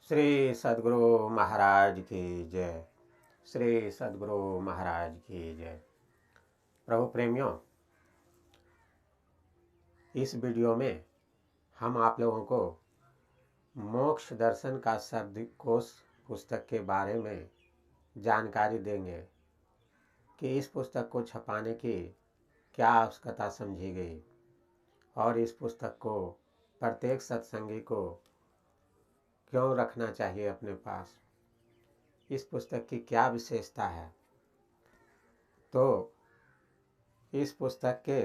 श्री सद्गुरु महाराज की जय। श्री सद्गुरु महाराज की जय। प्रभु प्रेमियों, इस वीडियो में हम आप लोगों को मोक्ष दर्शन का शब्दकोश पुस्तक के बारे में जानकारी देंगे कि इस पुस्तक को छपाने की क्या आवश्यकता समझी गई और इस पुस्तक को प्रत्येक सत्संगी को क्यों रखना चाहिए अपने पास, इस पुस्तक की क्या विशेषता है। तो इस पुस्तक के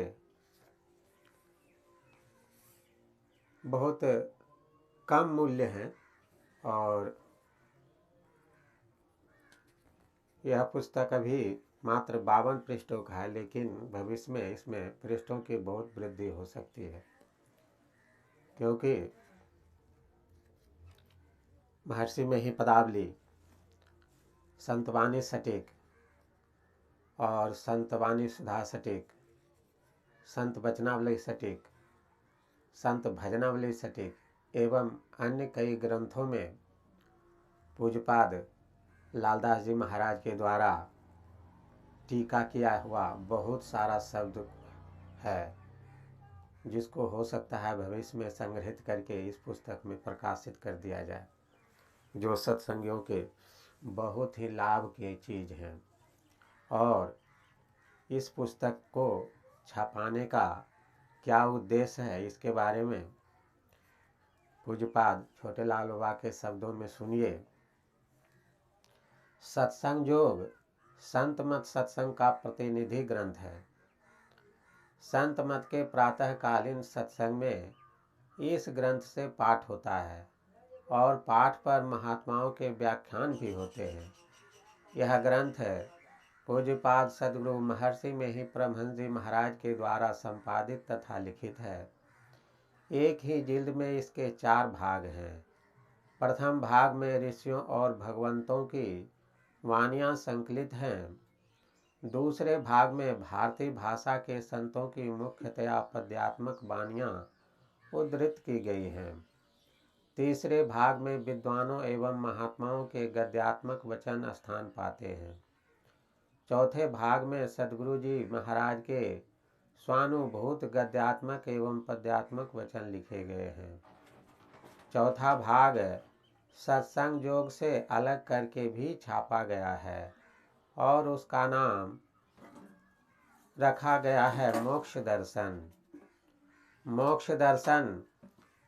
बहुत कम मूल्य हैं और यह पुस्तक अभी मात्र 52 पृष्ठों का है, लेकिन भविष्य में इसमें पृष्ठों की बहुत वृद्धि हो सकती है, क्योंकि महर्षि में ही पदावली, संतवाणी सटीक और संतवाणी सुधा सटीक, संत वचनावली सटीक, संत भजनावली सटीक एवं अन्य कई ग्रंथों में पूज्यपाद लालदास जी महाराज के द्वारा टीका किया हुआ बहुत सारा शब्द है, जिसको हो सकता है भविष्य में संग्रहित करके इस पुस्तक में प्रकाशित कर दिया जाए, जो सत्संगियों के बहुत ही लाभ की चीज़ हैं। और इस पुस्तक को छपाने का क्या उद्देश्य है, इसके बारे में पूज्यपाद छोटे लाल बाबा के शब्दों में सुनिए। सत्संग योग संत मत सत्संग का प्रतिनिधि ग्रंथ है। संत मत के प्रातःकालीन सत्संग में इस ग्रंथ से पाठ होता है और पाठ पर महात्माओं के व्याख्यान भी होते हैं। यह ग्रंथ पूज्यपाद सद्गुरु महर्षि में ही परमहंस जी महाराज के द्वारा संपादित तथा लिखित है। एक ही जिल्द में इसके 4 भाग हैं। प्रथम भाग में ऋषियों और भगवंतों की वाणियाँ संकलित हैं। दूसरे भाग में भारतीय भाषा के संतों की मुख्यतया पद्यात्मक वाणियाँ उद्धृत की गई हैं। तीसरे भाग में विद्वानों एवं महात्माओं के गद्यात्मक वचन स्थान पाते हैं। चौथे भाग में सद्गुरु जी महाराज के स्वानुभूत गद्यात्मक एवं पद्यात्मक वचन लिखे गए हैं। चौथा भाग सत्संग योग से अलग करके भी छापा गया है और उसका नाम रखा गया है मोक्ष दर्शन। मोक्ष दर्शन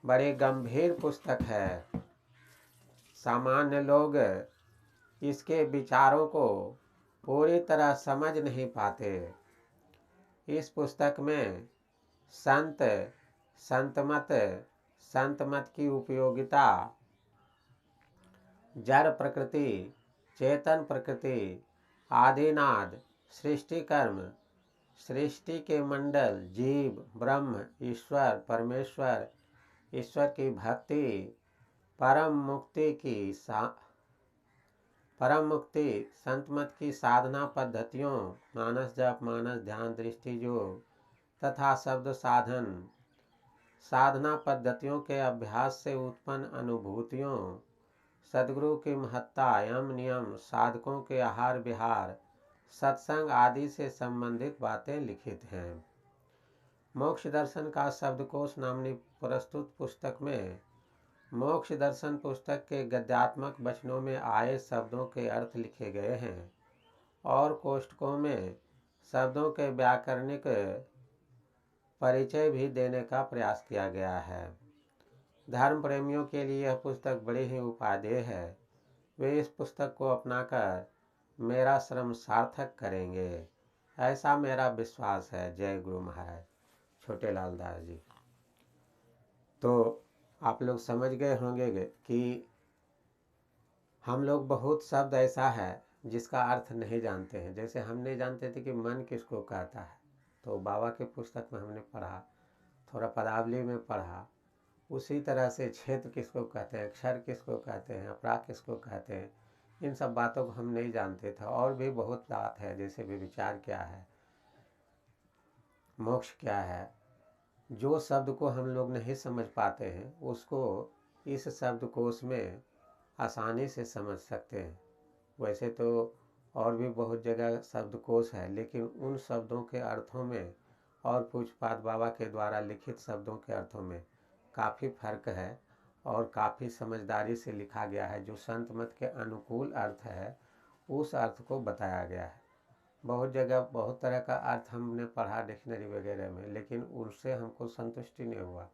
बड़ी गंभीर पुस्तक है। सामान्य लोग इसके विचारों को पूरी तरह समझ नहीं पाते। इस पुस्तक में संत मत की उपयोगिता, जड़ प्रकृति, चेतन प्रकृति, आदिनाद, सृष्टि कर्म, सृष्टि के मंडल, जीव, ब्रह्म, ईश्वर, परमेश्वर, ईश्वर की भक्ति, परम मुक्ति, संत मत की साधना पद्धतियों, मानस जप, मानस ध्यान, दृष्टि योग तथा शब्द साधना पद्धतियों के अभ्यास से उत्पन्न अनुभूतियों, सद्गुरु की महत्ता, यम नियम, साधकों के आहार विहार, सत्संग आदि से संबंधित बातें लिखित हैं। मोक्ष दर्शन का शब्दकोश नामनी प्रस्तुत पुस्तक में मोक्ष दर्शन पुस्तक के गद्यात्मक वचनों में आए शब्दों के अर्थ लिखे गए हैं और कोष्ठकों में शब्दों के व्याकरणिक परिचय भी देने का प्रयास किया गया है। धर्म प्रेमियों के लिए यह पुस्तक बड़ी ही उपादेय है। वे इस पुस्तक को अपनाकर मेरा श्रम सार्थक करेंगे, ऐसा मेरा विश्वास है। जय गुरु महाराज छोटे लाल दास जी। तो आप लोग समझ गए होंगे कि हम लोग बहुत शब्द ऐसा है जिसका अर्थ नहीं जानते हैं। जैसे हम नहीं जानते थे कि मन किसको कहता है, तो बाबा के पुस्तक में हमने पढ़ा, थोड़ा पदावली में पढ़ा। उसी तरह से क्षेत्र किसको कहते हैं, अक्षर किसको कहते हैं, अपराग किसको कहते हैं, इन सब बातों को हम नहीं जानते थे। और भी बहुत बात है, जैसे भी विचार क्या है, मोक्ष क्या है, जो शब्द को हम लोग नहीं समझ पाते हैं उसको इस शब्दकोश में आसानी से समझ सकते हैं। वैसे तो और भी बहुत जगह शब्दकोश है, लेकिन उन शब्दों के अर्थों में और पूज्यपाद बाबा के द्वारा लिखित शब्दों के अर्थों में काफ़ी फर्क है और काफ़ी समझदारी से लिखा गया है। जो संत मत के अनुकूल अर्थ है उस अर्थ को बताया गया है। बहुत जगह बहुत तरह का अर्थ हमने पढ़ा डिक्शनरी वगैरह में, लेकिन उससे हमको संतुष्टि नहीं हुआ।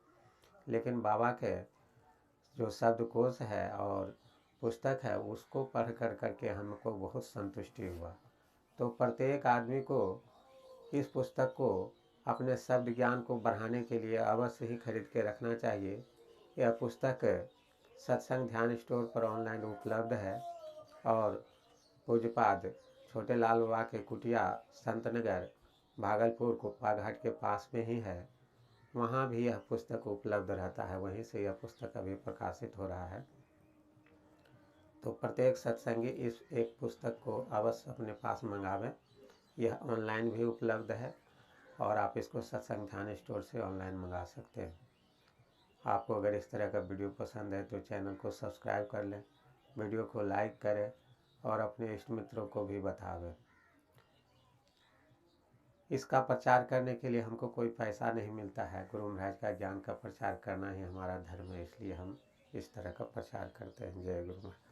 लेकिन बाबा के जो शब्दकोश है और पुस्तक है उसको पढ़ कर करके हमको बहुत संतुष्टि हुआ। तो प्रत्येक आदमी को इस पुस्तक को अपने शब्द ज्ञान को बढ़ाने के लिए अवश्य ही खरीद के रखना चाहिए। यह पुस्तक सत्संग ध्यान स्टोर पर ऑनलाइन उपलब्ध है और पूज्यपाद छोटे लाल बाबा के कुटिया संतनगर भागलपुर कुप्पा घाट के पास में ही है। वहाँ भी यह पुस्तक उपलब्ध रहता है, वहीं से यह पुस्तक अभी प्रकाशित हो रहा है। तो प्रत्येक सत्संगी इस एक पुस्तक को अवश्य अपने पास मंगावें। यह ऑनलाइन भी उपलब्ध है और आप इसको सत्संग ध्यान स्टोर से ऑनलाइन मंगा सकते हैं। आपको अगर इस तरह का वीडियो पसंद है तो चैनल को सब्सक्राइब कर लें, वीडियो को लाइक करें और अपने इष्ट मित्रों को भी बतावें। इसका प्रचार करने के लिए हमको कोई पैसा नहीं मिलता है। गुरु महाराज का ज्ञान का प्रचार करना ही हमारा धर्म है, इसलिए हम इस तरह का प्रचार करते हैं। जय गुरु महाराज।